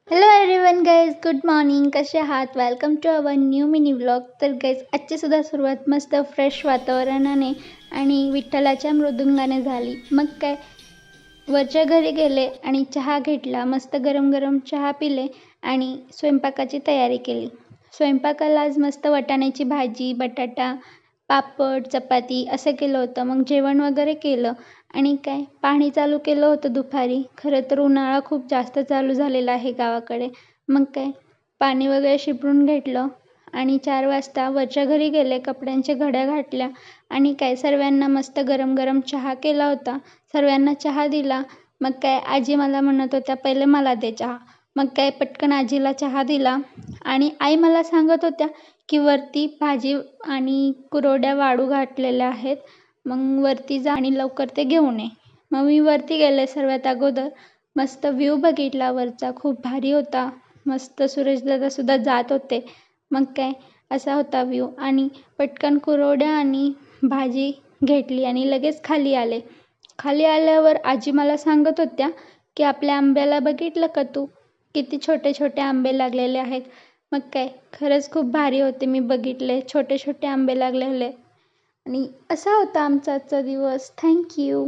Hello everyone guys, good morning. कसे आहात? Welcome to our new mini vlog. तर guys, आजची सुद्धा सुरुवात मस्त फ्रेश वातावरणाने आणि विठ्ठलाच्या मृदुंगाने झाली. मग काय, वरच्या घरी गेले आणि चहा घेतला. मस्त गरम गरम चहा पिले आणि स्वयंपाकाची तयारी केली. स्वयंपाकाला आज मस्त वाटाण्याची भाजी, बटाटा, पापड, चपाती असं केलं होतं. मग जेवण वगैरे केलं आणि काय, पाणी चालू केलं होतं दुपारी. खरं तर उन्हाळा खूप जास्त चालू झालेला आहे गावाकडे. मग काय, पाणी वगैरे शिपडून घेतलं आणि 4 वाजता वरच्या घरी गेले, कपड्यांच्या घड्या घातल्या आणि काय, सर्वांना मस्त गरम गरम चहा केला होता. सर्वांना चहा दिला. मग काय, आजी मला म्हणत होत्या, पहिले मला दे चहा. मग काय, पटकन आजीला चहा दिला आणि आई मला सांगत होत्या की वरती भाजी आणि कुरवड्या वाळू घातलेल्या आहेत, मग वरती जा आणि लवकर ते घेऊन ये. मग मी वरती गेले. सर्वात अगोदर मस्त व्ह्यू बघितला वरचा, खूप भारी होता. मस्त सुद्धा जात होते. मग काय, असा होता व्ह्यू आणि पटकन कुरवड्या आणि भाजी घेतली आणि लगेच खाली आले. खाली आल्यावर आजी मला सांगत होत्या की आपल्या आंब्याला बघितलं का तू, किती छोटे छोटे आंबे लागलेले आहेत. मग काय, खरंच खूप भारी होते. मी बघितले, छोटे छोटे आंबे लागलेले आणि असा होता आमचा आजचा दिवस. थँक्यू.